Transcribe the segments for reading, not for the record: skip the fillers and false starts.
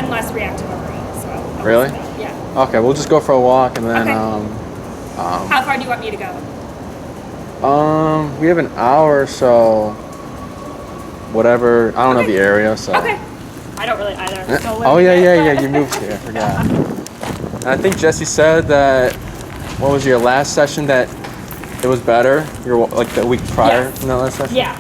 I'm less reactive overall. So really? Yeah. Okay, we'll just go for a walk and then. Okay. How far do you want me to go? We have an hour, so whatever. I don't know the area, so. Okay. I don't really either. Oh yeah. You moved here. I forgot. And I think Jesse said that. What was your last session that it was better? Your like the week prior from that last session. Yeah.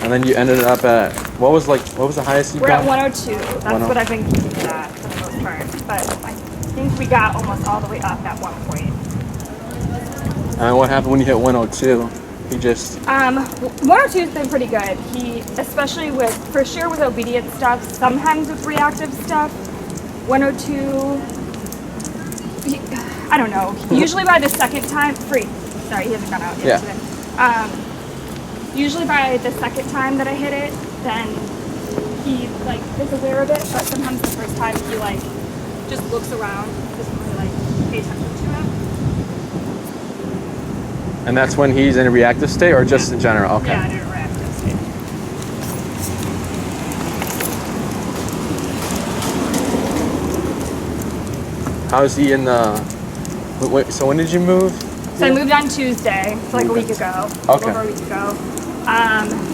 And then you ended up at what was the highest you We're got? at 102. That's what I've been keeping it at for the most part. But I think we got almost all the way up at one point. And what happened when you hit 102? He just 102's been pretty good. He, especially for sure with obedient stuff, sometimes with reactive stuff, 102, I don't know. Usually by the second time, sorry, he hasn't gone out yet today. Usually by the second time that I hit it, then he like is aware of it, but sometimes the first time he like just looks around, doesn't really like pay attention to it. And that's when he's in a reactive state or just in general? Okay. Yeah, in a reactive state. How's he in the... Wait, so when did you move? So I moved on Tuesday, so like a week ago. Okay. Over a week ago.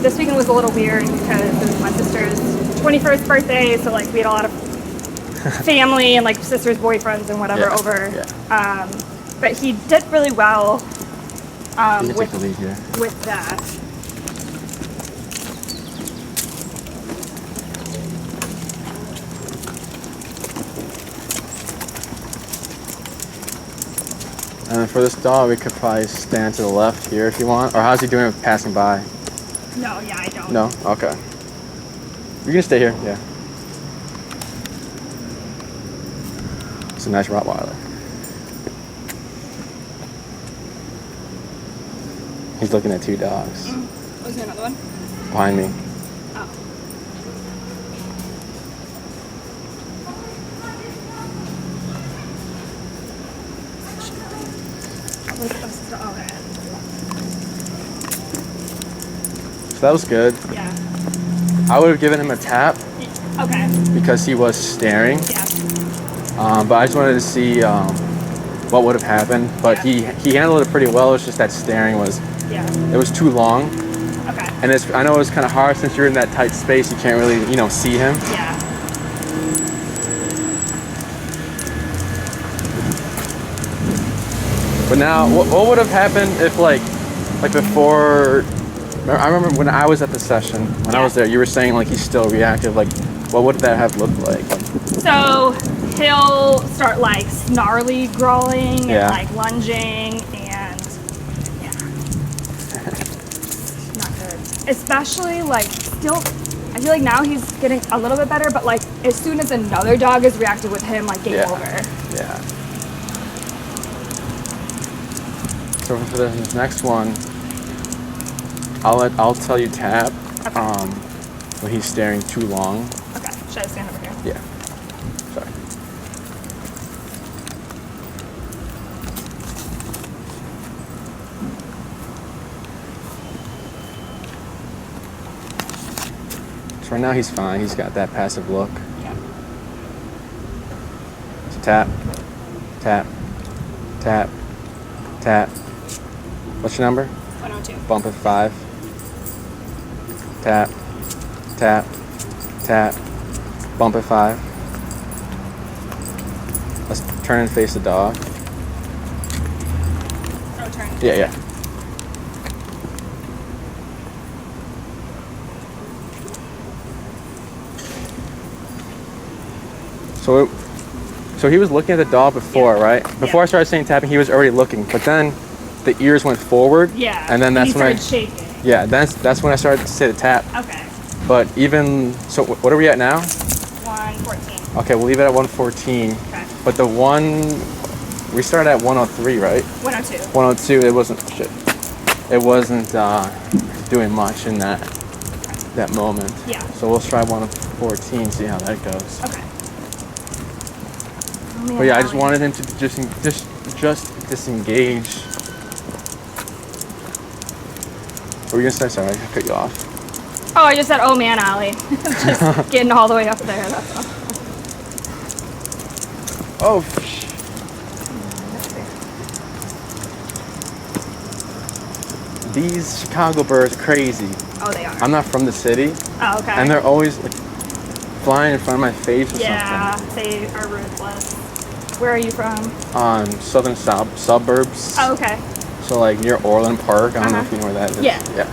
This weekend was a little weird because it was my sister's 21st birthday, so like we had a lot of family and like sister's boyfriends and whatever over. Yeah. But he did really well take the lead here. with that. And then for this dog, we could probably stand to the left here if you want. Or how's he doing with passing by? No, yeah, I don't. No? Okay. You can stay here, yeah. It's a nice Rottweiler. He's looking at two dogs. Was there another one? Behind me. Oh. So that was good. Yeah. I would have given him a tap. Okay. Because he was staring. Yeah. But I just wanted to see what would have happened. But he handled it pretty well. It's just that staring was, it was too long. Okay. And I know it was kind of hard since you're in that tight space. You can't really, see him. Yeah. But now, what would have happened if like before? I remember when I was at the session, when I was there, you were saying like he's still reactive. Like, what would that have looked like? So he'll start like snarly growling and like lunging and not good. Especially like still, I feel like now he's getting a little bit better, but like as soon as another dog is reactive with him, like game over. Yeah. So for this next one, I'll tell you tap. Okay. When he's staring too long. Okay. Should I stand over here? Yeah. Sorry. So right now he's fine. He's got that passive look. Yeah. So tap, tap, tap, tap. What's your number? 102. Bump at 5. Tap, tap, tap. Bump at 5. Let's turn and face the dog. Oh, turn. Yeah. So he was looking at the dog before, right? Before I started saying tapping, he was already looking. But then the ears went forward. Yeah. And then that's when I shaking. Yeah, that's when I started to say the tap. Okay. But even so, what are we at now? 114. Okay, we'll leave it at 114. Okay. But the one we started at 103, right? 102. 102. It wasn't It wasn't doing much in that moment. Yeah. So we'll try 114, see how that goes. Okay. But yeah, I just wanted him to just disengage. What were you gonna say? Sorry, I cut you off. Oh, I just said, oh man, Ollie. Just getting all the way up there. That's all. Oh. These Chicago birds are crazy. Oh, they are. I'm not from the city. Oh, okay. And they're always like flying in front of my face or something. Yeah, they are ruthless. Where are you from? Southern suburbs. Oh, okay. So like near Orland Park. I don't know if you know where that is. Yeah. Yeah.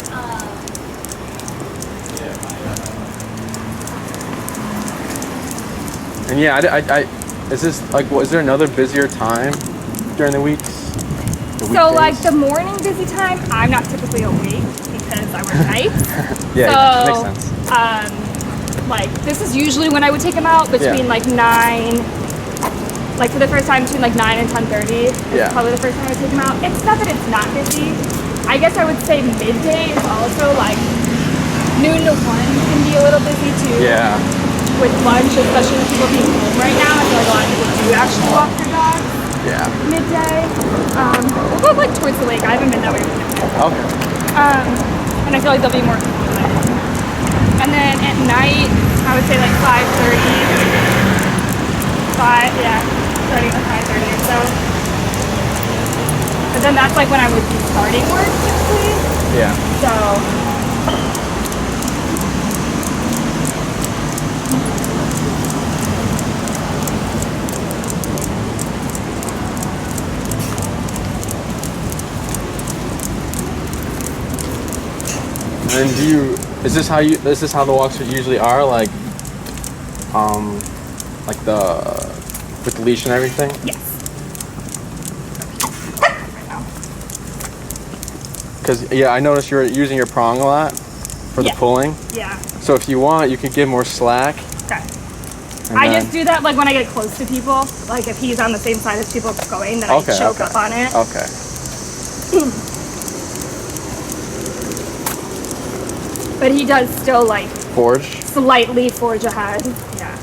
And yeah, I is this like, is there another busier time during the weeks? So like the morning busy time, I'm not typically awake because I work nights. Yeah, so, makes sense. Like this is usually when I would take them out between like 9, like for the first time between like 9 and 10:30. Yeah. Probably the first time I would take them out. It's not that it's not busy. I guess I would say midday is also like noon to 1 can be a little busy too. Yeah. With lunch, especially with people being home right now, I feel like a lot of people do actually walk their dogs. Yeah. Midday. We'll go like towards the lake. I haven't been that way recently. Okay. And I feel like there'll be more people when I come. And then at night, I would say like 5:30. Starting at 5:30 or so. But then that's like when I would be starting work typically. Yeah. So. And is this how the walks usually are, like with the leash and everything? Yes. Because yeah, I noticed you're using your prong a lot for the pulling. Yeah. So if you want, you could give more slack. Okay. I just do that like when I get close to people. Like if he's on the same side as people going, then I choke up on it. Okay. But he does still like Forge? Slightly forge ahead. Yeah.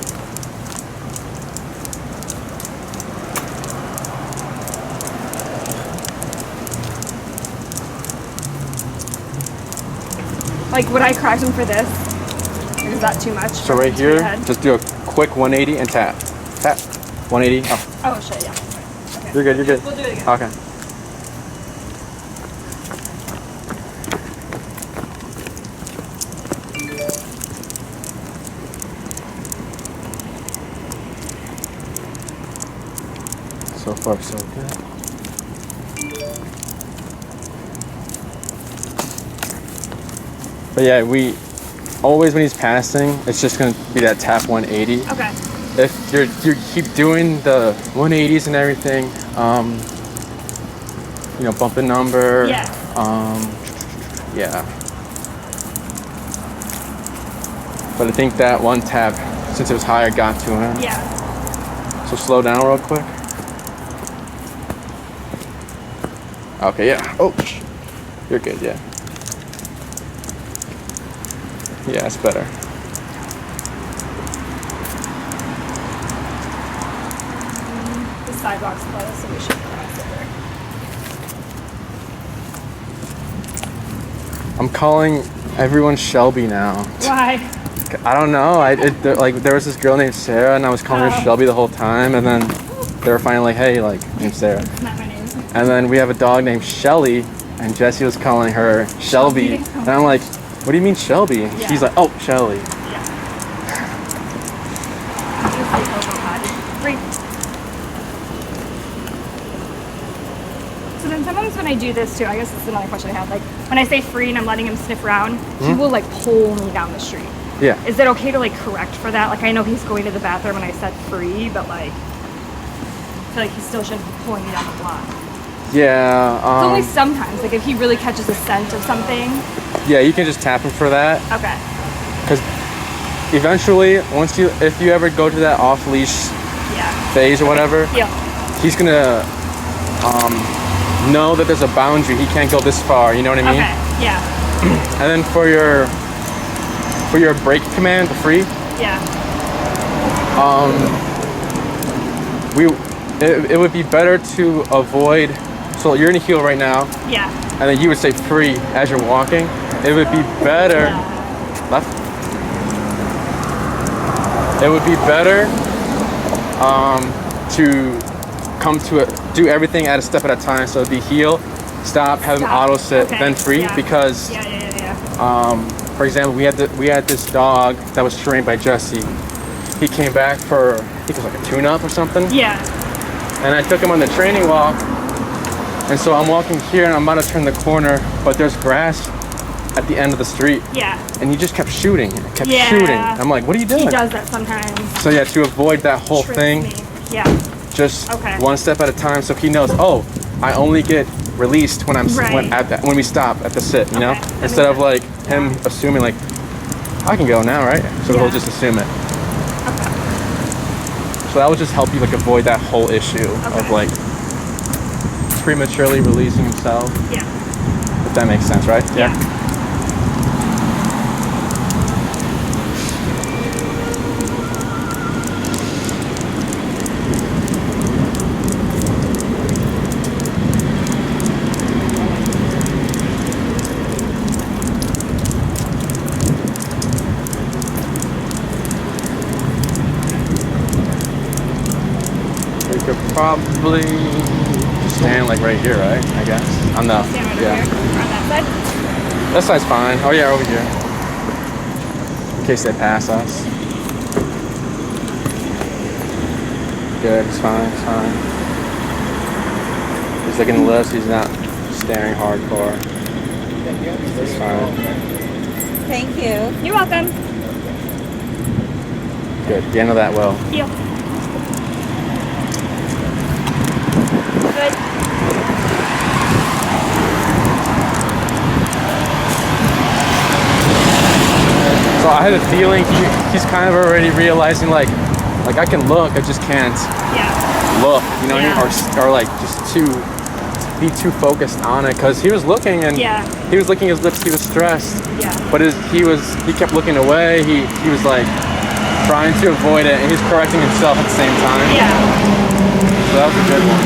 Like would I correct him for this? Or is that too much? So right here, just do a quick 180 and tap. Tap. 180. Oh shit, yeah. Okay. You're good. We'll do it again. Okay. So far, so good. But yeah, we always, when he's passing, it's just gonna be that tap 180. Okay. If you keep doing the 180s and everything, you know, bump a number. Yeah. Yeah. But I think that one tap, since it was higher, got to him. Yeah. So slow down real quick. Okay, yeah. Oh, you're good, yeah. Yeah, it's better. The sidewalk's closed, so we should cross over. I'm calling everyone Shelby now. Why? I don't know. There was this girl named Sarah, and I was calling her Shelby the whole time, and then they were finally like, hey, like, name's Sarah. That's not my name. And then we have a dog named Shelly, and Jessie was calling her Shelby. And I'm like, what do you mean Shelby? Yeah. She's like, oh, Shelly. Yeah. Free. So then sometimes when I do this too, I guess this is another question I have. Like when I say free and I'm letting him sniff around, he will like pull me down the street. Yeah. Is it okay to like correct for that? Like I know he's going to the bathroom and I said free, but like I feel like he still shouldn't be pulling me down the block. Yeah. It's only sometimes, like if he really catches a scent of something. Yeah, you can just tap him for that. Okay. Because eventually, if you ever go to that off leash phase or whatever, he's gonna know that there's a boundary. He can't go this far. You know what I mean? Okay. Yeah. And then for your break command, the free. Yeah. It would be better to avoid. So you're in a heel right now. Yeah. And then you would say free as you're walking. It would be better Left. It would be better to come to it, do everything at a step at a time. So it'd be heel, stop, have him auto sit, then free. Because, for example, we had this dog that was trained by Jesse. He came back for, I think it was like a tune-up or something. Yeah. And I took him on the training walk. And so I'm walking here and I'm about to turn the corner, but there's grass at the end of the street. Yeah. And he just kept shooting. Shooting. I'm like, what are you doing? He does that sometimes. So yeah, to avoid that whole thing, just one step at a time. So he knows, oh, I only get released when I'm when we stop at the sit, you know? Instead of like him assuming like, I can go now, right? So he'll just assume it. Okay. So that would just help you like avoid that whole issue of like prematurely releasing himself. Yeah. If that makes sense, right? Yeah. You could probably stand like right here, right? I guess. On the stand right here, on that side. That side's fine. Oh yeah, over here. In case they pass us. Good, it's fine, it's fine. He's looking at the list, he's not staring hardcore. It's fine. Thank you. You're welcome. Good, the end of that well. Heel. Good. So I had a feeling he's kind of already realizing like I can look, I just can't look, you know what I mean? Or like just be too focused on it, because he was looking and he was licking his lips, he was stressed. But he kept looking away, he was like trying to avoid it, and he's correcting himself at the same time. So that was a good one.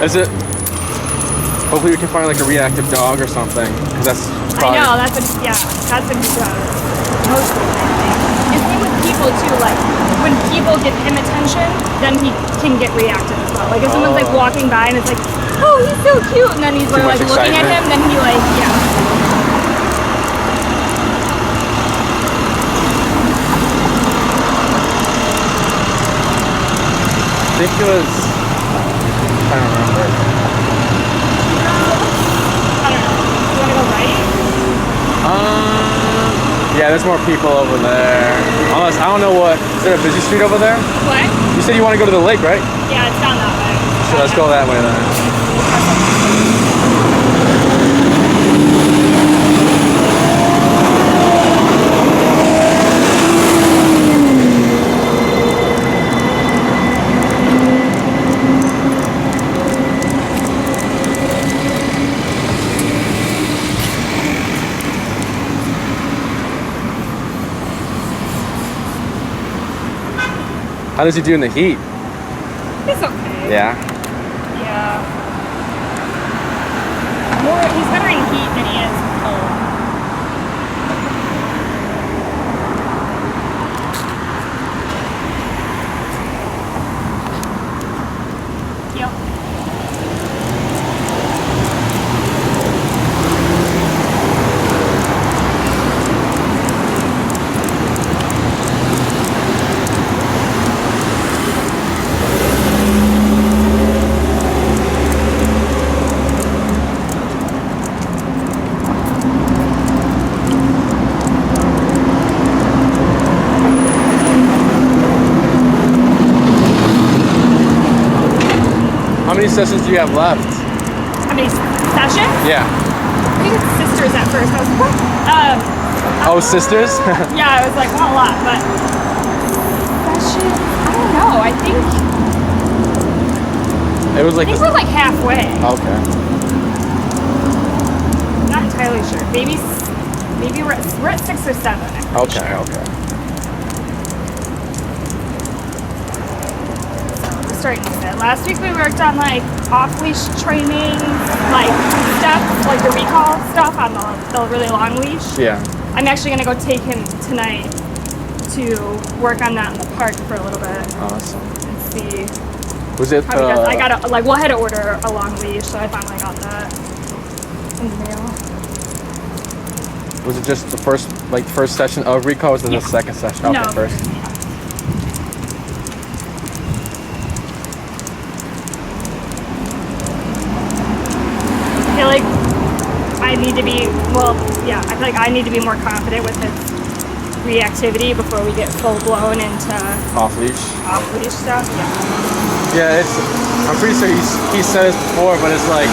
Is it? Hopefully we can find like a reactive dog or something, because that's probably... I know, that's what he does mostly. And same with people too, like when people give him attention, then he can get reactive as well. Like if someone's like walking by and it's like, oh, he's so cute, and then he's like looking at him, then he like, I think it was, I'm trying to remember. I don't know. You want to go right? Yeah, there's more people over there. Unless, I don't know what, is there a busy street over there? What? You said you want to go to the lake, right? Yeah, it's down that way. So let's go that way then. How does he do in the heat? It's okay. Yeah. Yeah. He's better in heat than he is cold. Yep. How many sessions do you have left? How many sessions? Yeah. I think it's sisters at first. I was like, what? Oh, sisters? Yeah, I was like, not a lot, but sessions, I don't know. I think It was like we're like halfway. Okay. Not entirely sure. Maybe we're at 6 or 7. Okay, sure. okay. starting to fit. Last week we worked on like off-leash training, like stuff, like the recall stuff on the really long leash. Yeah. I'm actually gonna go take him tonight to work on that in the park for a little bit. Awesome. And see Was it? how he does. I gotta like I had to order a long leash, so I finally got that in the mail. Was it just the first session of recall? Or was it the second session? Okay, No. first. I feel like I need to be I feel like I need to be more confident with his reactivity before we get full blown into Off leash stuff. Yeah, I'm pretty sure he said this before, but it's like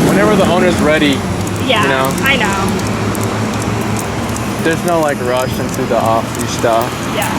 whenever the owner's ready. Yeah, you know? I know. There's no like rush into the off leash stuff. Yeah.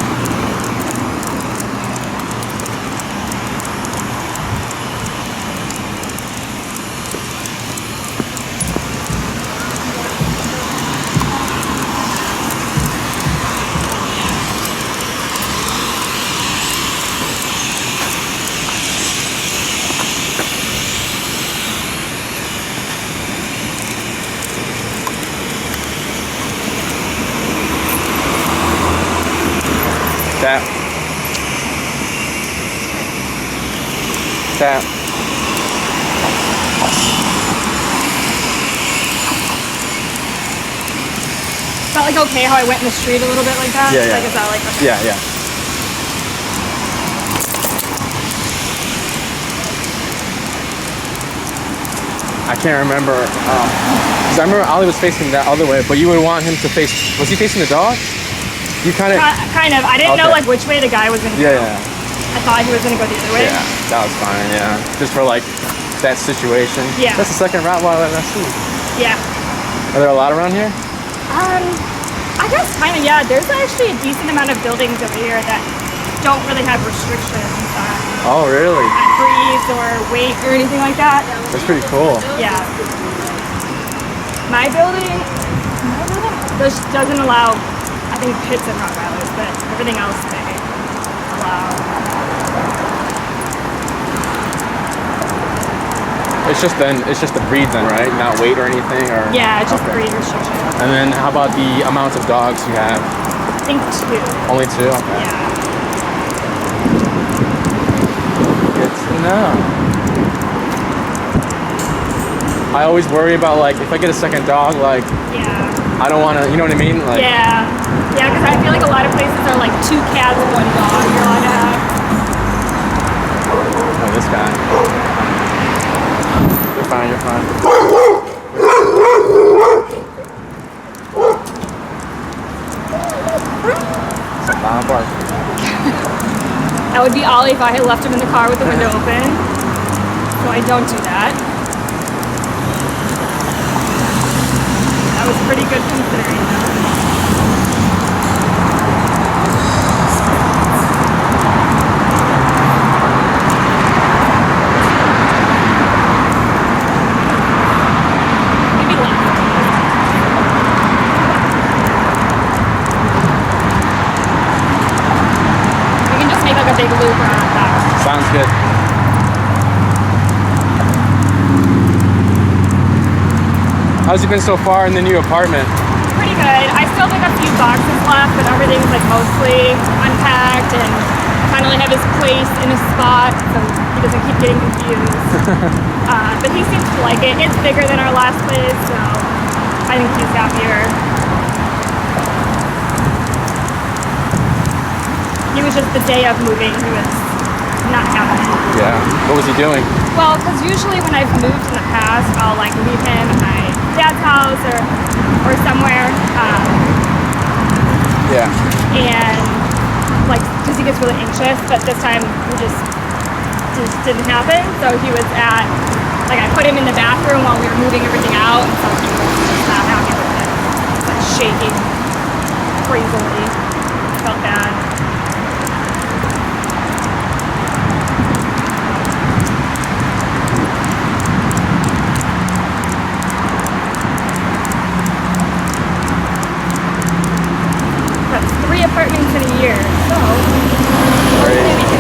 Tap. Felt like okay how I went in the street a little bit like that? Yeah. Like, is that like okay? Yeah. I can't remember. Because I remember Ollie was facing that other way, but you would want him to face. Was he facing the dog? You kind of. Kind of. I didn't know like which way the guy was gonna go. Yeah. I thought he was gonna go the other way. Yeah, that was fine. Yeah, just for like that situation. Yeah. That's the second route while I've seen. Yeah. Are there a lot around here? I guess kind of, yeah. There's actually a decent amount of buildings over here that don't really have restrictions Oh, really? on breeds or weight or anything like that. That's pretty cool. Yeah. My building just doesn't allow, I think, pits and Rottweilers, but everything else they allow. It's just the breed then, right? Not weight or anything, or Yeah, it's just breed restrictions. And then how about the amount of dogs you have? I think 2. Only 2. Okay. Yeah. Good to know. I always worry about like if I get a second dog, like Yeah. I don't want to, you know what I mean? Like Yeah. Yeah, because I feel like a lot of places are like 2 cats, 1 dog. You're allowed to have. oh, this guy. You're fine. It's a loud bark. That would be Ollie if I had left him in the car with the window open. So I don't do that. That was pretty good considering though. Maybe left. We can just make like a big loop around that. Sounds good. How's it been so far in the new apartment? Pretty good. I still have like a few boxes left, but everything's like mostly unpacked and finally have his place in his spot so he doesn't keep getting confused. But he seems to like it. It's bigger than our last place, so I think he's happier. He was just the day of moving, he was not happy. Yeah. What was he doing? Well, because usually when I've moved in the past, I'll like leave him at my dad's house or somewhere. Yeah. And like, because he gets really anxious, but this time it just didn't happen. So he was at, like I put him in the bathroom while we were moving everything out, and so he was just not happy with it. Like shaking crazily. Felt bad. That's 3 apartments in a year, so hopefully we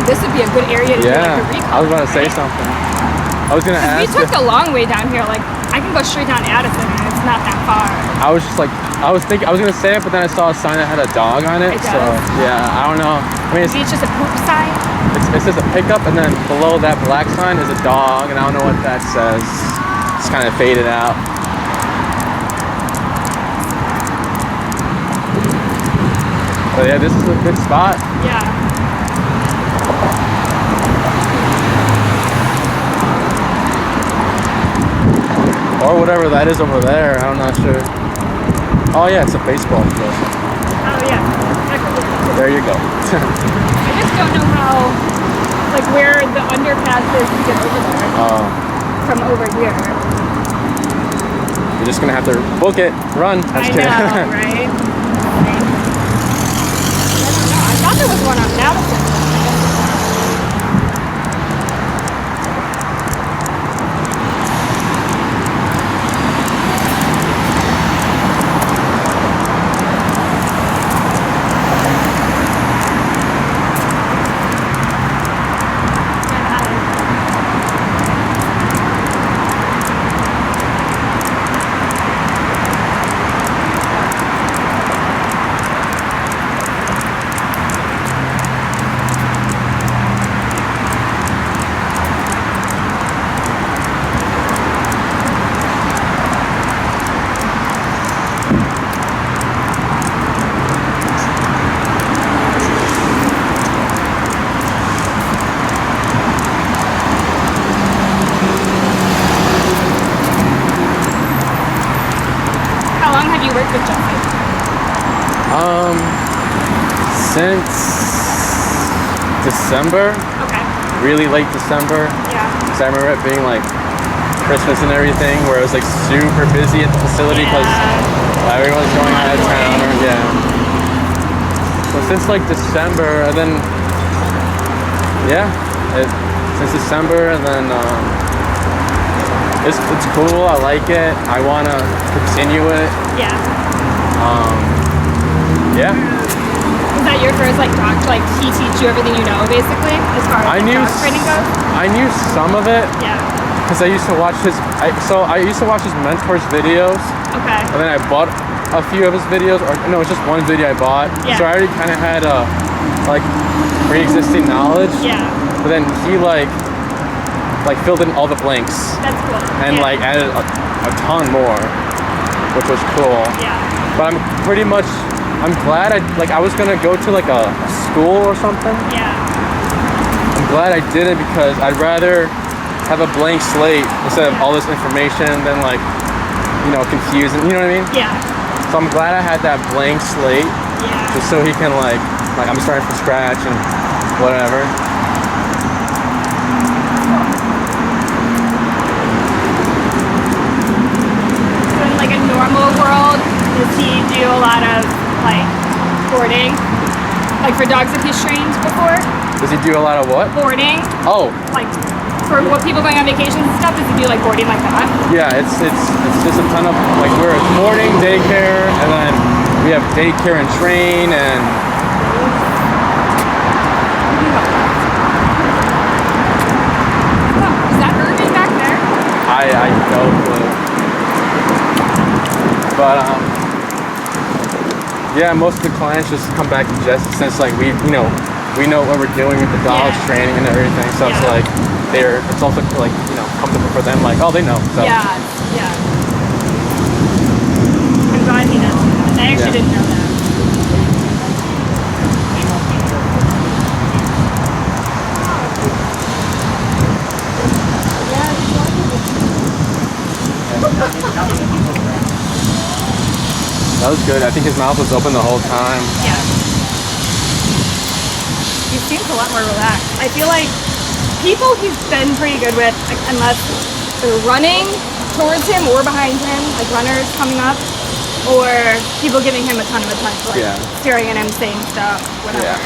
this would be a good area to do like a recall. I was about to say right? something. I was gonna ask. We took the long way down here. Like I can go straight down Addison, and it's not that far. I was just like, I was gonna say it, but then I saw a sign that had a dog on it. It does? So yeah, I don't know. I mean, Maybe it's just a poop sign. it says a pickup, and then below that black sign is a dog, and I don't know what that says. It's kind of faded out. But yeah, this is a good spot. Yeah. Or whatever that is over there. I'm not sure. Oh yeah, it's a baseball field. Oh yeah. There you go. I just don't know how, like where the underpass is to get over there from over here. You're just gonna have to book it, run. I know, right? I thought there was one on Madison. Since December. Okay. Really late December. Yeah. Because I remember it being like Christmas and everything, where it was like super busy at the facility because everyone was going out of town. Or, yeah. So since like December, and then since December, and then it's cool. I like it. I want to continue it. Yeah. Yeah. Was that your first like dog? Like he teach you everything you know, basically, as far as dog training goes? I knew some of it. Yeah. Because I used to watch I used to watch his mentors videos. Okay. And then I bought a few of his videos, or no, it's just one video I bought. Yeah. So I already kind of had like pre-existing knowledge. Yeah. But then he like filled in all the blanks. That's cool. And like added a ton more, which was cool. Yeah. But I'm glad I was gonna go to like a school or something. Yeah. I'm glad I didn't, because I'd rather have a blank slate instead of all this information than confusing, you know what I mean? Yeah. So I'm glad I had that blank slate. Yeah. Just so he can I'm starting from scratch and whatever. So in like a normal world, does he do a lot of boarding? Like for dogs that he's trained before? Does he do a lot of what? Boarding. Oh. Like for what people going on vacations and stuff, does he do like boarding like that? Yeah, it's just a ton of we're boarding, daycare, and then we have daycare and train and Is that Irving back there? I no clue. But yeah, most of the clients just come back to Jess since we know what we're doing with the dogs, training and everything. So it's it's also comfortable for them. Oh, they know. So. Yeah. I'm glad he does that. I actually didn't know that. That was good. I think his mouth was open the whole time. Yeah. He seems a lot more relaxed. I feel like people he's been pretty good with, unless they're running towards him or behind him, like runners coming up, or people giving him a ton of attention, staring at him, saying stuff, whatever. Yeah.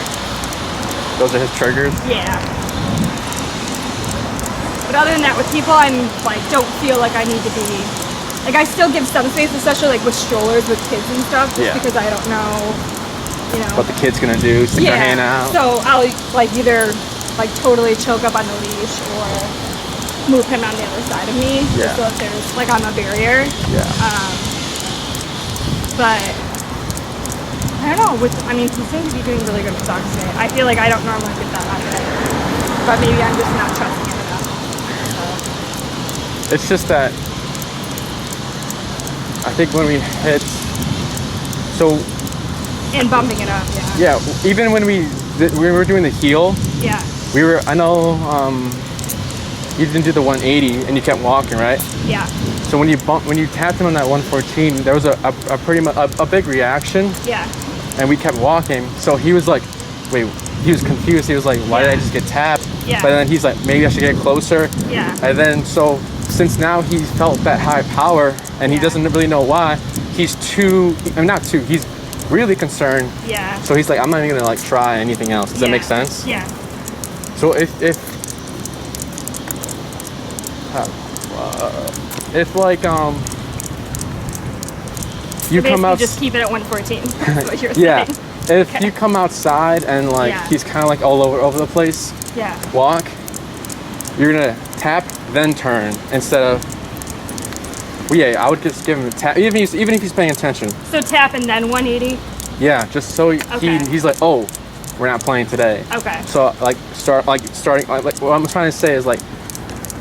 Those are his triggers? Yeah. But other than that, with people, I'm don't feel like I need to be. I still give some space, especially with strollers with kids and stuff, just because I don't know, what the kid's gonna do, stick their hand out. So I'll either like totally choke up on the leash or move him on the other side of me, Yeah. just so that there's like I'm a barrier. Yeah. But I don't know. I mean, he seems to be doing really good with dogs today. I feel like I don't normally get that out of it, but maybe I'm just not trusting him enough. So. It's just that I think when we hit, so And bumping it up, yeah, even when we were doing the heel, yeah, I know you didn't do the 180 and you kept walking, right? yeah, So when you tapped him on that 114, there was a pretty much a big reaction, yeah, and we kept walking. So he was like, wait, he was confused. He was like, why did I just get tapped? Yeah. But then he's like, maybe I should get closer. yeah, And then so since now he's felt that high power and he Yeah. doesn't really know why, he's he's really concerned. yeah, So he's like, I'm not even gonna like try anything else. Does that make sense? Yeah, So if like you come out, just keep it at 114. That's what you're yeah. saying. If Okay. you come outside and like Yeah. he's kind of like all over the place, Yeah, walk, you're gonna tap then turn instead of. Well, yeah, I would just give him a tap, even if he's paying attention. so tap and then 180. Yeah, just so Okay. he's like, oh, we're not playing today. Okay. So starting what I'm trying to say is like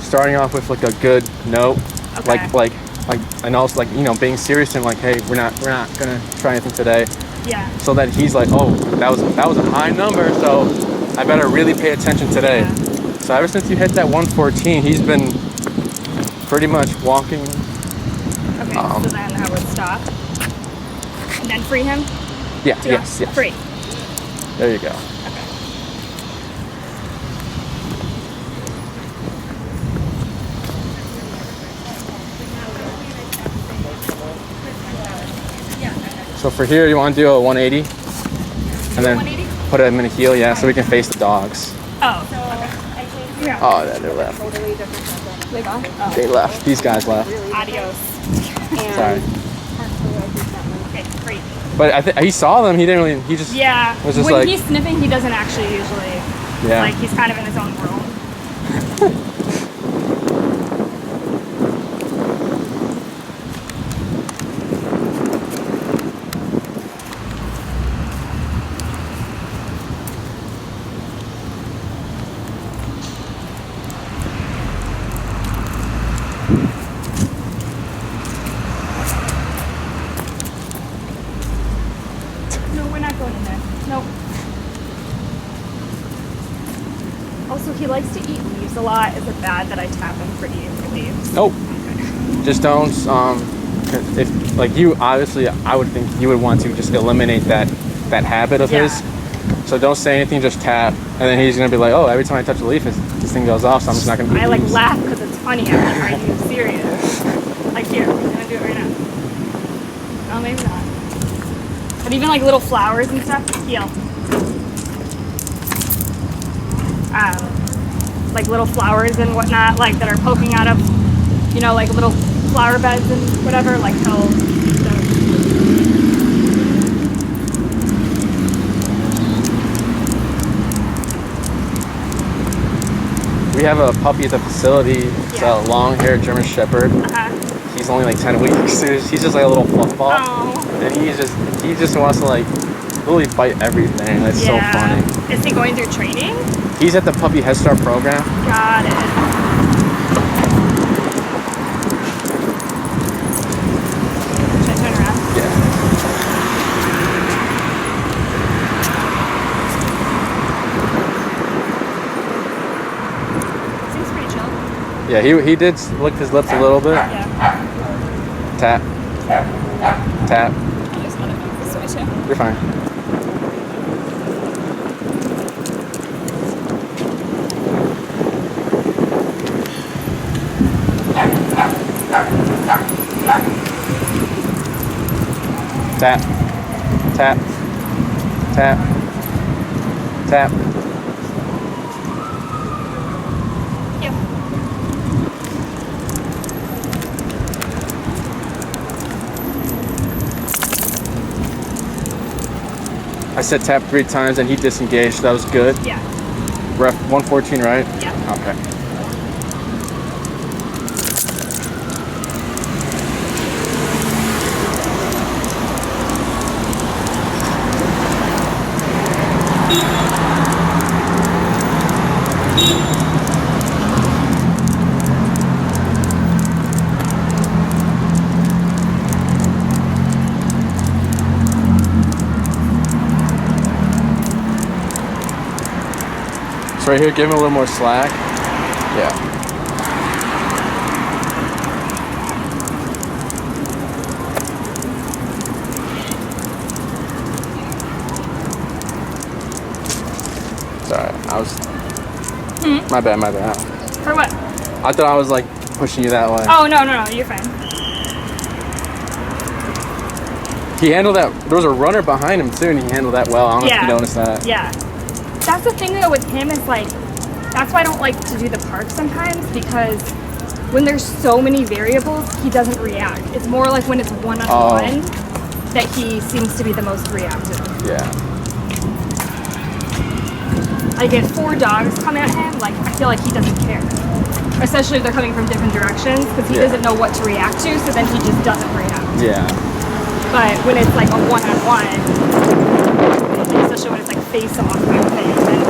starting off with like a good note, Okay. like and also like being serious and like, hey, we're not gonna try anything today. Yeah. So that he's like, oh, that was a high number, so I better really pay attention today. Yeah. So ever since you hit that 114, he's been pretty much walking. Okay. So then I would stop and then free him. Yeah. to go? Yes. Free. There you go. So for here, you want to do a 180, and then 180? put him in a heel, yeah, so we can face the dogs. Oh. Okay. Yeah. Oh, they left. They gone? Oh. They left. These guys left. Adios. Sorry. Okay. Great. But he saw them. He didn't really. He just. Yeah. Was just when like. he's sniffing, he doesn't actually usually. Yeah. Like he's kind of in his own world. No, we're not going in there. Nope. Also, he likes to eat leaves a lot. Is it bad that I tap him for eating the leaves? Nope. Okay. Just don't. If like you, obviously, I would think you would want to just eliminate that habit of Yeah. his. So don't say anything. Just tap, and then he's gonna be like, oh, every time I touch a leaf, this thing goes off. So I'm just not gonna. Eat I like leaves. laugh because it's funny. I'm like, are you serious? Like here, I'm gonna do it right now. Oh, maybe not. But even like little flowers and stuff, heel. Like little flowers and whatnot, like that are poking out of, like little flower beds and whatever, like he'll eat those. We have a puppy at the facility. It's Yeah. a long-haired German Shepherd. Uh-huh. He's only like 10 weeks. He's just like a little fluff ball, Oh. and he just wants to like really bite everything. It's so funny. Is he going through training? He's at the Puppy Head Start program. Got it. Should I turn around? Yeah. Seems pretty chill. Yeah, he did lick his lips a little bit. Yeah. Tap. Tap. Oh, there's another one this way too. You're fine. Tap. Tap. Tap. Tap. Yep. I said tap 3 times and he disengaged. That was good. Yeah. Rep 114, right? Yeah. Okay. So right here, give him a little more slack. Yeah. Sorry, I was. My bad. For what? I thought I was like pushing you that way. Oh, no, you're fine. He handled that. There was a runner behind him too, and he handled that well. I don't know if you noticed that. Yeah. That's the thing though with him is like, that's why I don't like to do the park sometimes, because when there's so many variables, he doesn't react. It's more like when it's one-on-one that he seems to be the most reactive. Yeah. Like if 4 dogs come at him, like I feel like he doesn't care. Especially if they're coming from different directions, because he doesn't know what to react to, so then he just doesn't react. Yeah. But when it's like a one-on-one, especially when it's like face-off kind of thing, then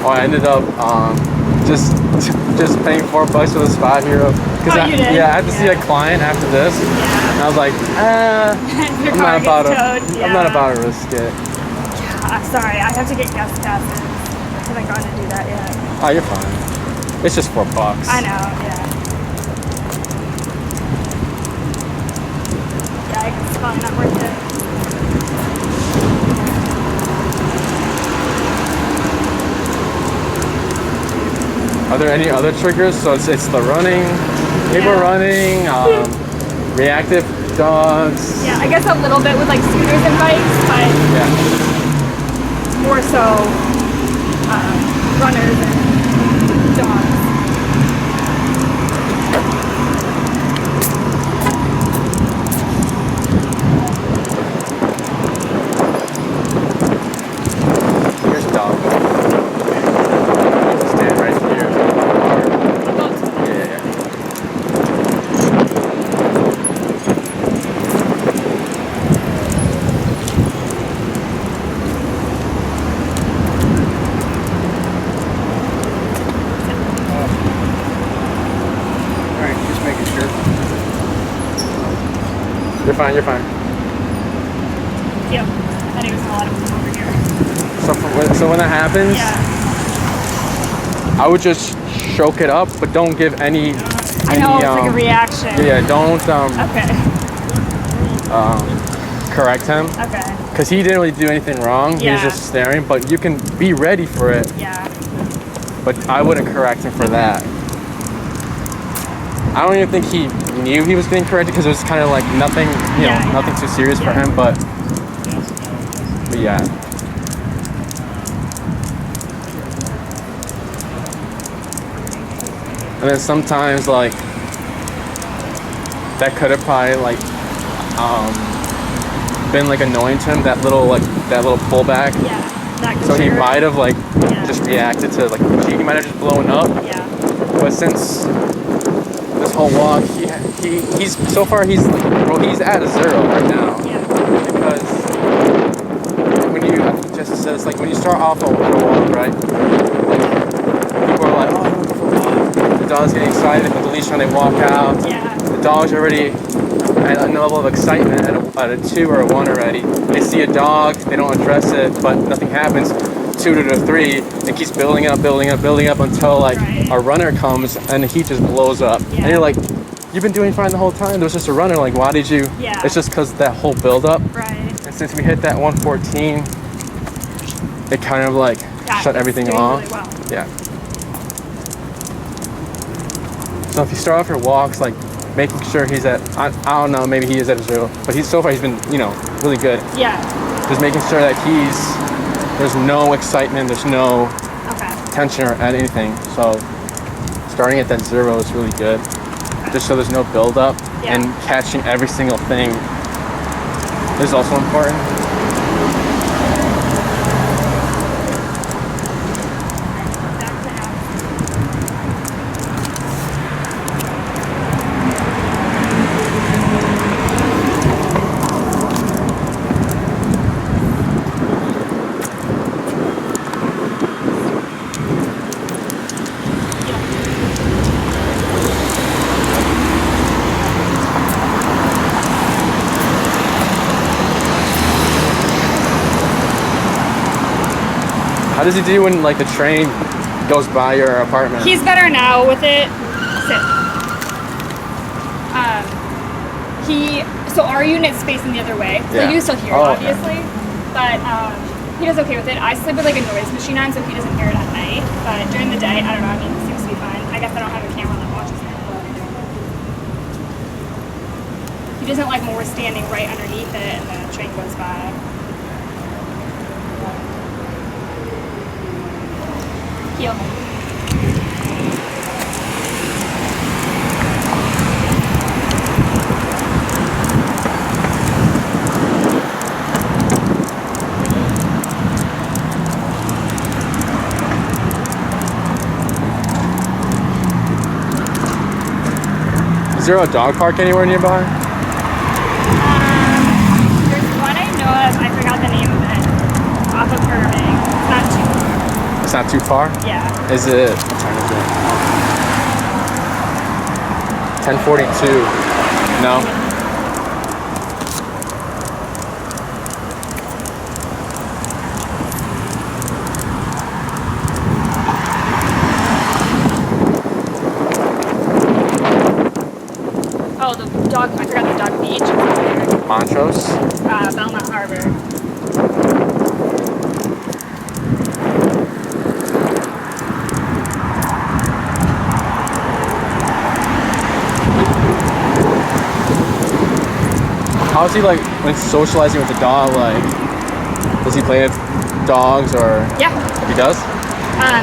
I ended up just paying $4 for the spot here. Oh, you did? Yeah, I had to see a client after this, and I was like, Your I'm car not about gets towed. I'm not about to risk it. Yeah, sorry, I have to get guest passes. I haven't gone to do that yet. Oh, you're fine. It's just $4. I know, yeah. Yeah, I guess it's probably not worth it. Are there any other triggers? So it's the running, people running, reactive dogs. Yeah, I guess a little bit with like scooters and bikes, but more so runners and dogs. Here's a dog. Stand right here. Yeah. Alright, just making sure. You're fine. Yep. I think there's a lot of them over here. So when that happens, I would just choke it up, but don't give any. I know, it's like a reaction. Yeah, don't Okay. correct him, Okay. because he didn't really do anything wrong. He was Yeah. just staring, but you can be ready for it. Yeah. But I wouldn't correct him for that. I don't even think he knew he was getting corrected, because it was kind of like nothing, nothing too serious for him. But yeah. And then sometimes like that could have probably like been like annoying to him, that little pullback. Yeah. That could So he trigger. might have like Yeah. just reacted to like he might have just blown up. Yeah. But since this whole walk, he's so far he's at a 0 right now. Yeah. Because when you, I think Jessica said it's like when you start off a walk, right? Like people are like, oh, the dog's getting excited, they put the leash on, they walk out. Yeah. The dog's already at a level of excitement at a 2 or a 1 already. They see a dog, they don't address it, but nothing happens. 2 to 3, it keeps building up until like a runner comes and he just blows up. Yeah. And you're like, you've been doing fine the whole time. There was just a runner. Like, why did you? Yeah. It's just because that whole build up. Right. And since we hit that 114, it kind of like shut everything off. Really well. Yeah. So if you start off your walks like making sure he's at, I don't know, maybe he is at a 0, but so far he's been, you know, really good. Yeah. Just making sure that there's no excitement, there's no tension or anything. So starting at that 0 is really good. Just so there's no buildup, and catching every single thing is also important. How does he do when like the train goes by your apartment? He's better now with it. Sit. So our unit's facing the other way. So you still hear it, obviously. But he does okay with it. I sleep with like a noise machine on, so he doesn't hear it at night. But during the day, I don't know. I mean, it seems to be fine. I guess I don't have a camera that watches it. But he doesn't like when we're standing right underneath it and the train goes by. Heel. Is there a dog park anywhere nearby? There's one I know of. I forgot the name of it. Off of Irving. It's not too far. It's not too far? Yeah. Is it? What time is it? 10:42. No? Oh, the dog. I forgot the dog beach. It's over there. Montrose? Belmont Harbor. How's he like when socializing with the dog? Like, does he play with dogs or? Yeah. He does?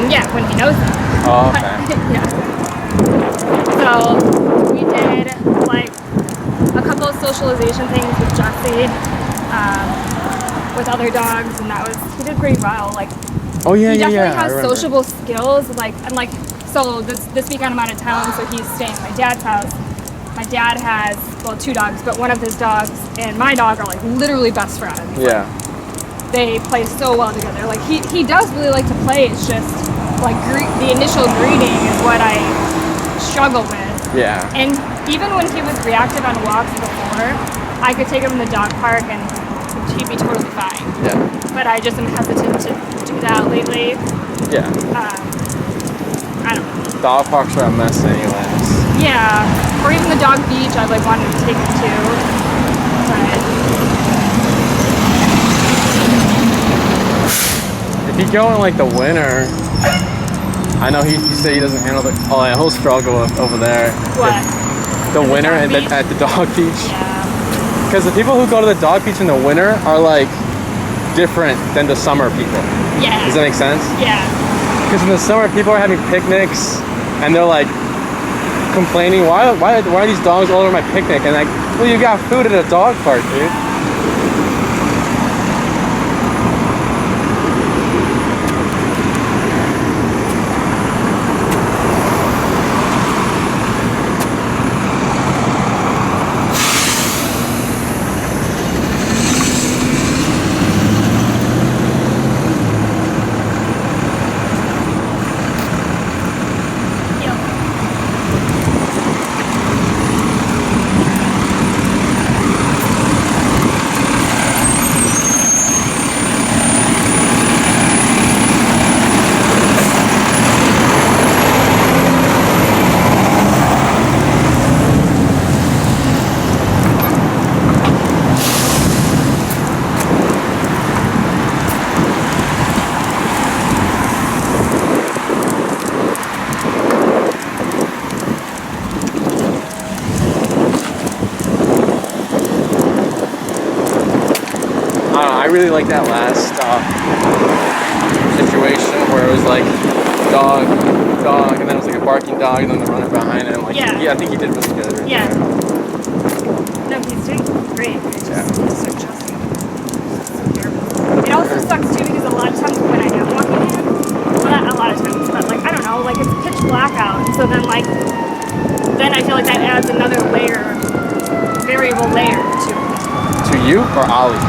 Yeah, when he knows them. Oh, okay. Yeah. So we did like a couple of socialization things with Jesse, with other dogs, and he did pretty well. Like, oh yeah, he definitely I has remember. sociable skills. So this weekend I'm out of town, so he's staying at my dad's house. My dad has, 2 dogs, but one of his dogs and my dog are like literally best friends. Yeah. They play so well together. Like he does really like to play. It's just like the initial greeting is what I struggle with. Yeah. And even when he was reactive on walks before, I could take him to the dog park and he'd be totally fine. Yeah. But I just am hesitant to do that lately. Yeah. I don't know. Dog parks are a mess anyways. Yeah. Or even the dog beach, I like wanted to take him to. But if you go in like the winter, I know he said he doesn't handle the. Oh yeah, he'll struggle over there. what? The winter dog and beach? at the dog beach. Yeah. Because the people who go to the dog beach in the winter are like different than the summer people. Yeah. Does that make sense? Yeah. Because in the summer people are having picnics and they're like complaining, why are these dogs all over my picnic? And like, well, you got food at a dog park, dude. really like that last situation where it was like dog, and then it was like a barking dog, and then the runner behind him. Like, Yeah. I think he did really good. Right Yeah. there. No, he's doing great. He's Yeah. so adjusting. So terrible. It also sucks too because a lot of times when I am walking in, well, not a lot of times, but like, I don't know, like it's pitch black out. And so then like, then I feel like that adds another layer, variable layer to it. To you or Ollie? To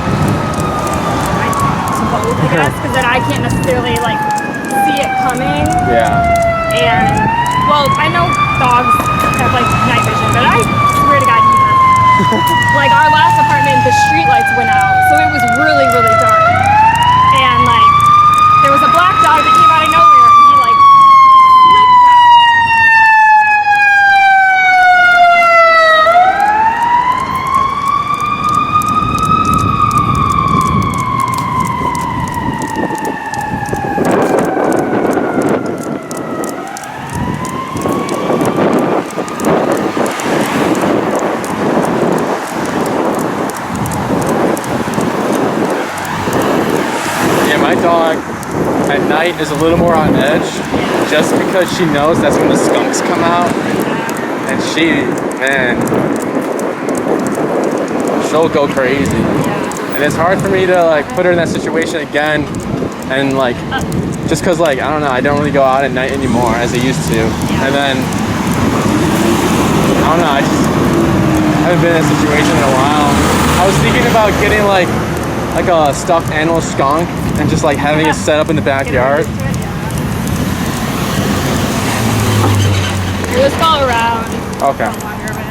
both, I guess, because then I can't necessarily like see it coming. Yeah. And well, I know dogs have like night vision, but I swear to God, he doesn't. Like our last apartment, the street lights went out, so it was really, really dark. And like there was a black dog that came out of nowhere, and he like flipped out. My dog at night is a little more on edge just because she knows that's when the skunks come out. And she, man, she'll go crazy. And it's hard for me to like put her in that situation again and like, just cause like, I don't know, I don't really go out at night anymore as I used to. And then, I don't know, I just haven't been in a situation in a while. I was thinking about getting like a stuffed animal skunk and just like having it set up in the backyard. Just go around. Okay. No longer of it.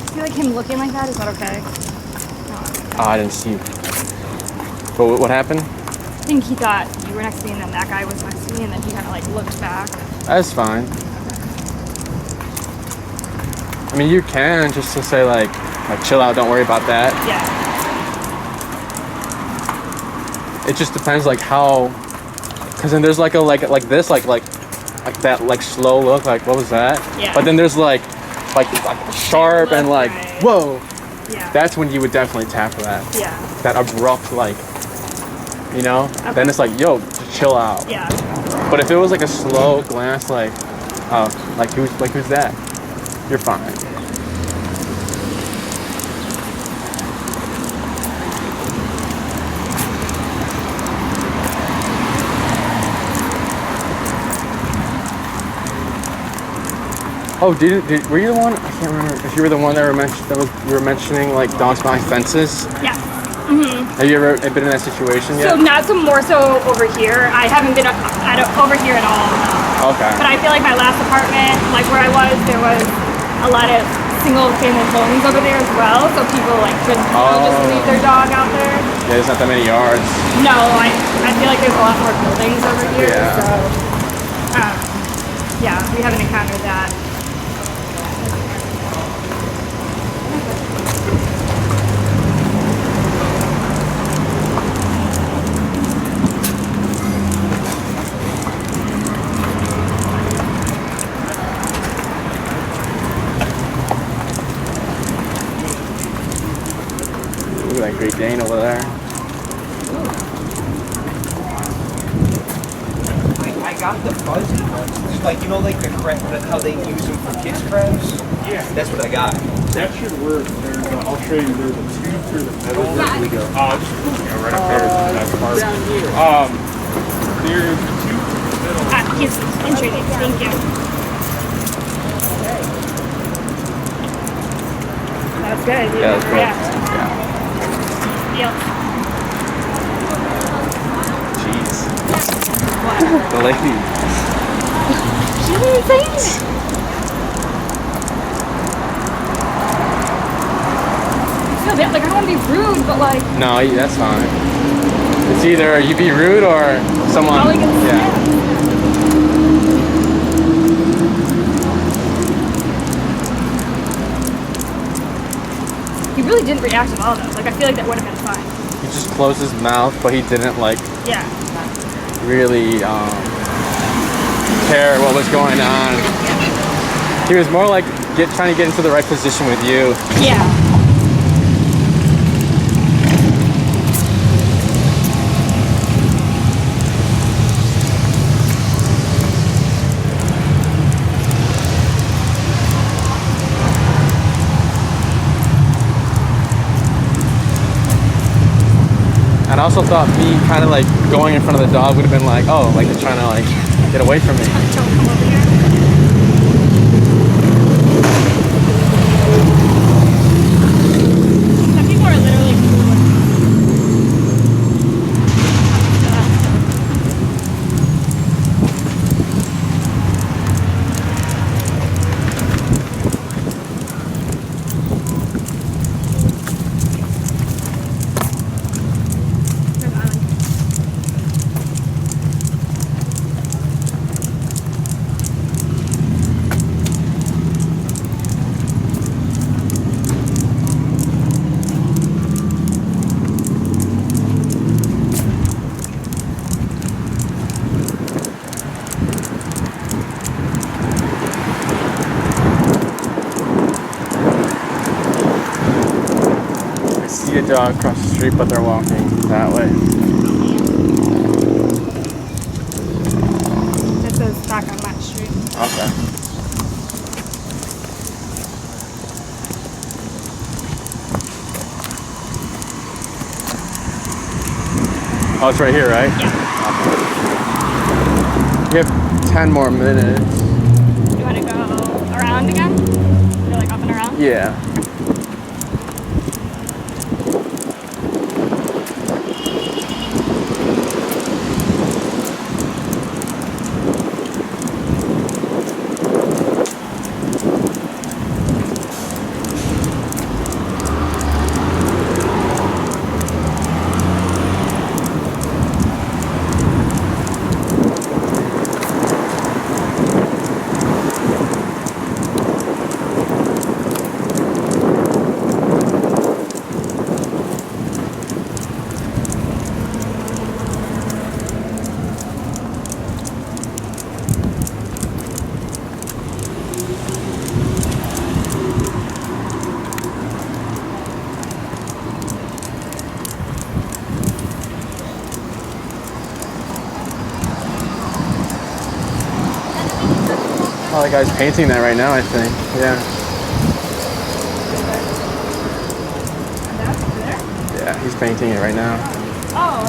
I feel like him looking like that, is that okay? Oh, I didn't see. But what happened? I think he thought you were next to me and then that guy was next to me and then he kind of like looked back. That's fine. I mean, you can just to say like chill out, don't worry about that. Yeah. It just depends like how, cause then there's like a like this like that like slow look, like what was that? Yeah. But then there's like sharp Look, and like right. whoa. Yeah. That's when you would definitely tap for that. Yeah. That abrupt like, you know. Okay. Then it's like yo, just chill out. Yeah. But if it was like a slow glance, like who's that? You're fine. Oh, were you the one? I can't remember if you were the one that you were mentioning like dogs behind fences. Yeah. Mm-hmm. Have you ever been in that situation yet? So not so more so over here. I haven't been over here at all. No. Okay. But I feel like my last apartment, like where I was, there was a lot of single family homes over there as well. So people like could just leave their dog out there. Yeah, there's not that many yards. No, I feel like there's a lot more buildings over here. Yeah. So yeah, we haven't encountered that. Look at that Great Dane over there. I got the fuzzy ones. Just like, you know, like the crab, how they use them for kids' crabs? Yeah, That's what I got. that should work. There's I'll show you. There's a tube through the middle. Where we go? Just right up there. That's part. Down here. There's a tube through the middle. He's intriguing. Thank you. That's good. Yeah, that's good. Yeah. Jeez. What? The lady. She didn't say anything. so bad. Like, I don't want to be rude, but like, No, that's fine. It's either you be rude or someone. Ollie gets Yeah. He really didn't react at all, though. Like, I feel like that would have been fine. He just closed his mouth, but he didn't like Yeah. really care what was going on. He was more like trying to get into the right position with you. Yeah. And I also thought me kind of like going in front of the dog would have been like, oh, like they're trying to like get away from me. Don't come over here. Some people are literally cool with I see a dog across the street, but they're walking that way. It says back on my street. Okay. Oh, it's right here, right? Yeah. Okay. We have 10 more minutes. You want to go around again? You're like up and around? Yeah. Oh, the guy's painting that right now, I think. Yeah. That's over there? Yeah, he's painting it right now. Oh.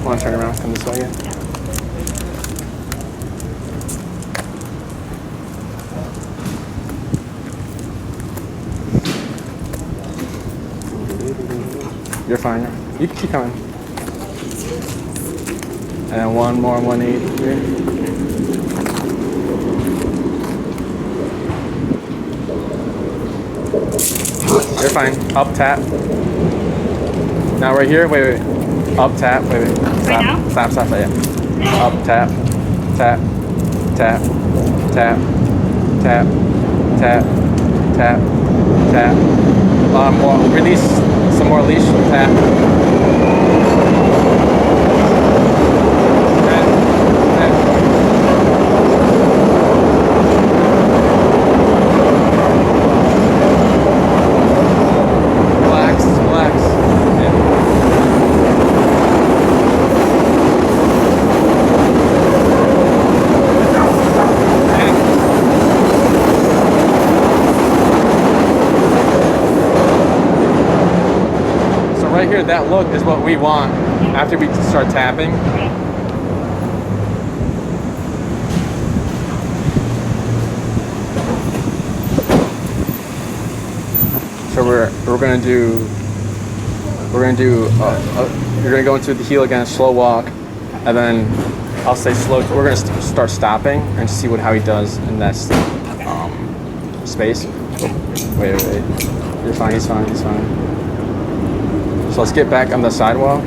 Want to turn around, come this way again? You're fine. You can keep coming. And then one more 180 here. You're fine. Up tap. Now right here. Wait. Up tap. Wait. Stop. Right now? Stop. Yeah. Up tap. Tap. Tap. Tap. Tap. Tap. Tap. Tap. More. Release some more leash. Tap. right here, that look is what we want after we start tapping. Okay. So we're gonna do you're gonna go into the heel again, slow walk, and then I'll say slow. We're gonna start stopping and see how he does in that space. Wait. You're fine. He's fine. So let's get back on the sidewalk.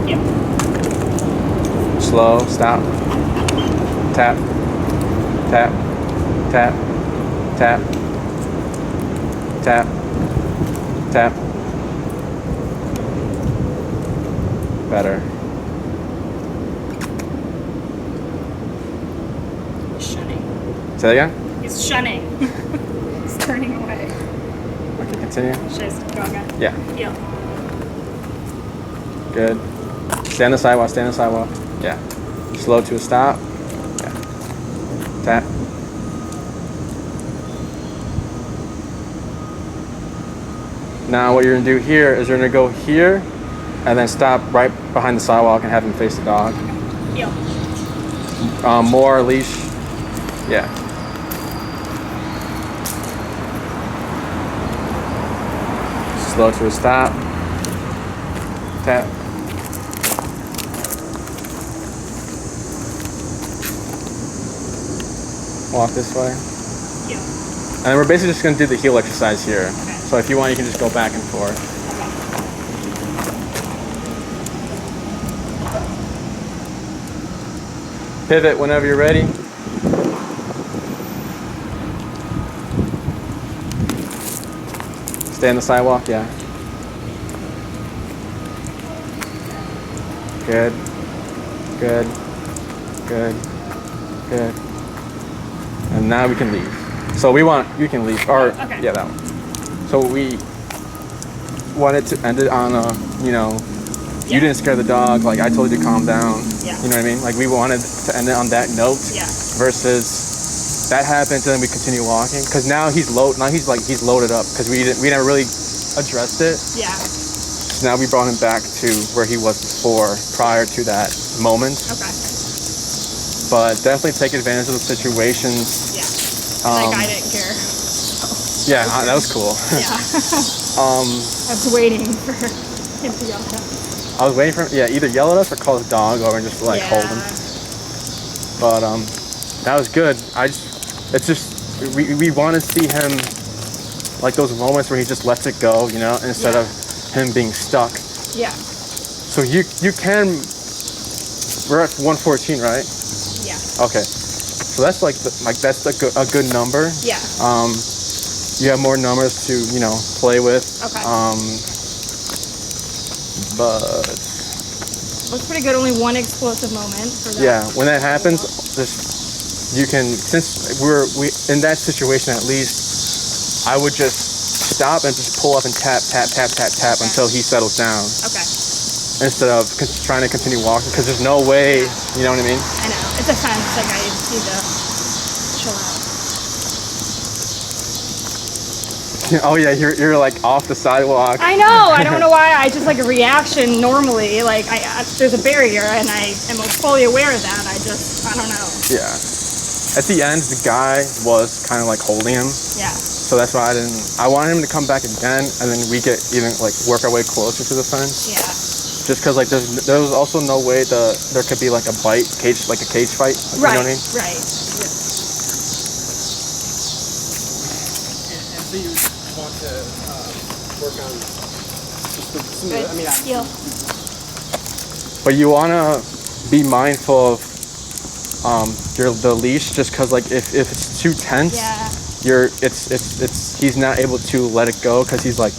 Yep. Slow. Stop. Tap. Tap. Tap. Tap. Tap. Tap. Better. He's shunning. Say that again? He's shunning. He's turning away. Okay, continue. Should I just go again? Yeah. Yep. Good. Stay on the sidewalk. Yeah. Slow to a stop. Yeah. Tap. Now what you're gonna do here is you're gonna go here and then stop right behind the sidewalk and have him face the dog. Yep. More leash. Yeah. Slow to a stop. Tap. Walk this way. Yep. And then we're basically just going to do the heel exercise here. Okay. So if you want, you can just go back and forth. Pivot whenever you're ready. Stay on the sidewalk, yeah. Good. Good. Good. Good. And now we can leave. So you can leave. Or, Okay. yeah, that one. So we wanted to end it on a, you didn't scare the dog. Like, I told you to calm down. Yeah. You know what I mean? Like, we wanted to end it on that note. Yeah. Versus that happens and then we continue walking. Because now he's loaded up. Because we never really addressed it. Yeah. So now we brought him back to where he was before, prior to that moment. Okay. But definitely take advantage of the situations. Yeah. Like I didn't care. Yeah, that was cool. Yeah. I was waiting for him to yell at us. I was waiting for him, either yell at us or call his dog over and just hold him. But that was good. We want to see him like those moments where he just lets it go, instead of him being stuck. Yeah. So you can. We're at 114, right? Yeah. Okay. So that's that's a good number. Yeah. You have more numbers to play with. Okay. But Looks pretty good. Only one explosive moment for that. yeah, when that happens, since we're in that situation at least, I would just stop and just pull up and tap until he settles down. Okay. Instead of trying to continue walking, because there's no way, you know what I mean? I know. It's a fence. Like, I need to chill out. Oh yeah, you're like off the sidewalk. I know. I don't know why. I just like a reaction normally. Like, there's a barrier, and I am fully aware of that. I don't know. Yeah. At the end, the guy was kind of like holding him. Yeah. So that's why I wanted him to come back again, and then we get work our way closer to the fence. Yeah. Just because there was also no way there could be like a cage fight. Right. You know what I mean? Right. Yeah. And so you want to work on some Good. Heel. But you want to be mindful of the leash, just because if it's too tense, he's not able to let it go, because he's like,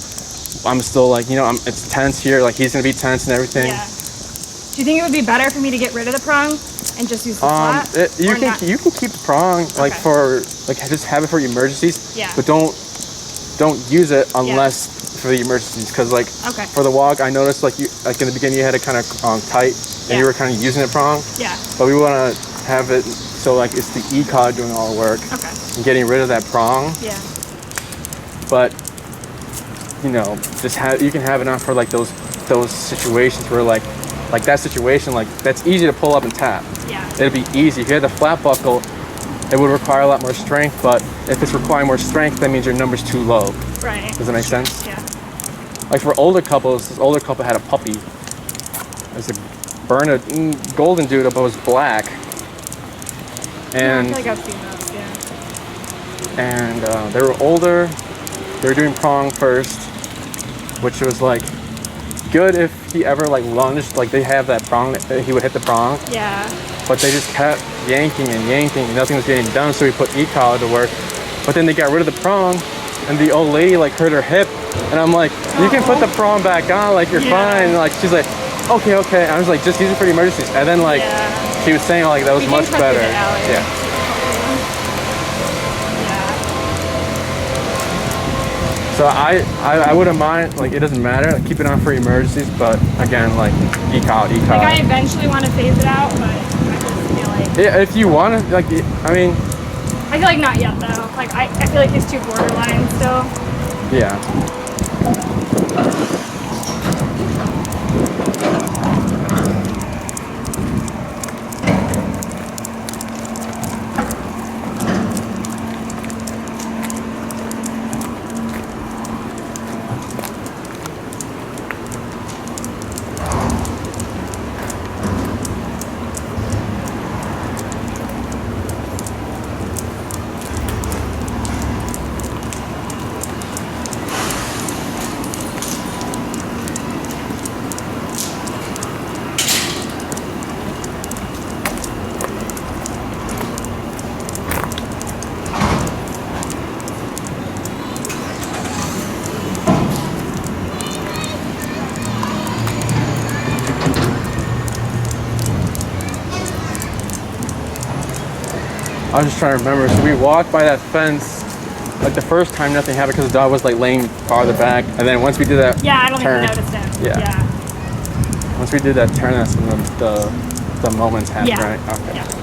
I'm still it's tense here, like he's gonna be tense and everything. Yeah. Do you think it would be better for me to get rid of the prong and just use the flat? You can keep the prong just have it for emergencies. Yeah. But don't use it unless for the emergencies, because for the walk I noticed in the beginning you had it kind of tight and you were kind of using it prong. Yeah. But we want to have it so it's the e-cog doing all the work. Okay. And getting rid of that prong. Yeah. But you know, just you can have enough for like those situations where like that situation, like that's easy to pull up and tap. Yeah. It'd be easy. If you had the flat buckle, it would require a lot more strength, but if it's requiring more strength, that means your number's too low. Right. Does that make sense? Yeah. Like for older couples, this older couple had a puppy. It was a golden doodle, but it was black. And I feel like I've seen those, yeah. and they were older. They were doing prong first, which was like good if he ever like lunged, like they have that prong, he would hit the prong. Yeah. But they just kept yanking and yanking, and nothing was getting done, so we put e-collar to work. But then they got rid of the prong, and the old lady like hurt her hip, and I'm like, you can put the prong back on, like you're fine. And, like she's like, okay. I was like, just use it for the emergencies. And then like she was saying like that was much better. Yeah. So I wouldn't mind, like it doesn't matter, like, keep it on for emergencies, but again, like e-collar. Like I eventually want to phase it out, but I just feel like... Yeah, if you want to, like, I mean... I feel like not yet though. Like I feel like he's too borderline still. Yeah. I was just trying to remember. So we walked by that fence. Like the first time, nothing happened because the dog was like laying farther back. And then once we did that I don't turn, think we noticed him. Yeah. Once we did that turn, that's when the moments happened, right? Okay. Yeah.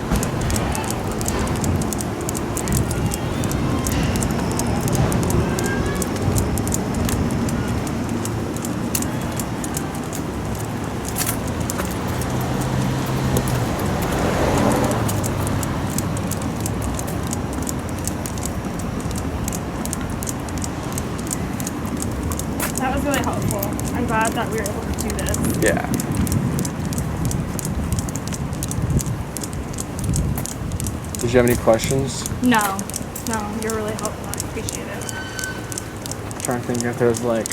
That was really helpful. I'm glad that we were able to do this. Yeah. Did you have any questions? No, you're really helpful. I appreciate it. I'm trying to think if there's like...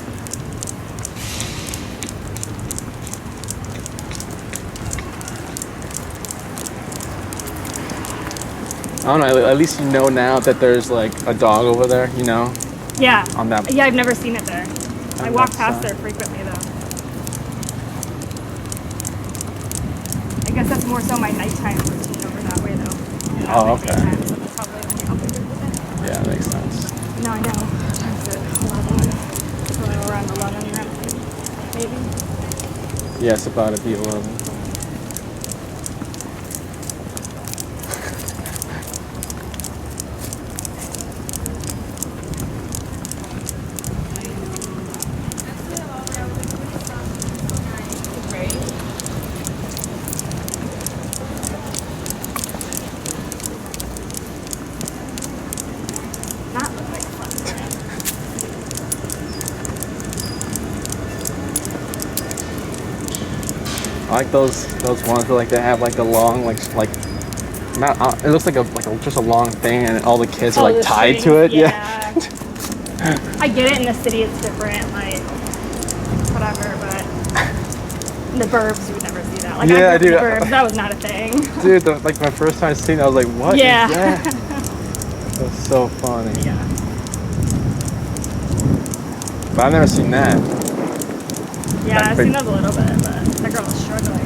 I don't know, at least you know now that there's like a dog over there, you know? Yeah. On that. Yeah, I've never seen it there. I walk past side. there frequently though. I guess that's more so my nighttime routine over that way though. Oh, okay. Daytime, so that's probably only helping with it. Yeah, that makes sense. No, I know. It's at 11. So around 11 maybe. Yeah, it's about to be 11. Not look like fun. I like those ones where like they have like the long like not it looks like just a long thing and all the kids are like tied to it. Yeah. I get it in the city it's different, like whatever, but in the burbs you would never see that. Like Yeah, I grew up dude. in the burbs, that was not a thing. Dude, like my first time seeing it, I was like, what is that? That was so funny. Yeah. But I've never seen that. Yeah, That's I've big. seen those a little bit, but that girl was struggling.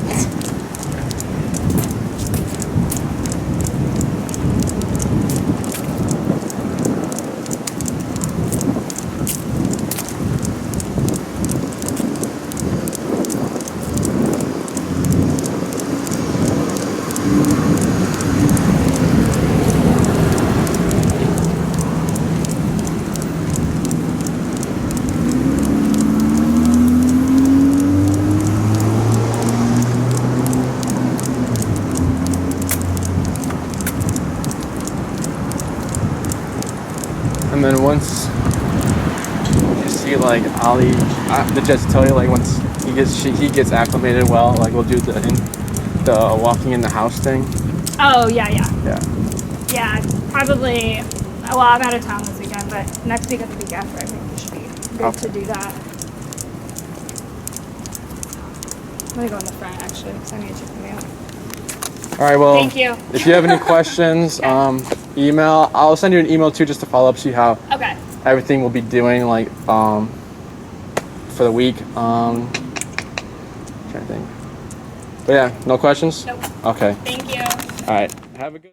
And then once you see like Ollie, the Jets tell you like once he gets acclimated well, like we'll do the walking in the house thing. Oh, yeah. Yeah. Yeah, probably, well, I'm out of town this weekend, but next week or the week after, I think we should be good to do that. I'm gonna go in the front, actually, because I need to check the mail. All right, well, Thank you. if you have any questions, email. I'll send you an email too, just to follow up, see how Okay. everything we'll be doing, like, for the week. Trying to think. But yeah, no questions? Nope. Okay. Thank you. All right. Have a good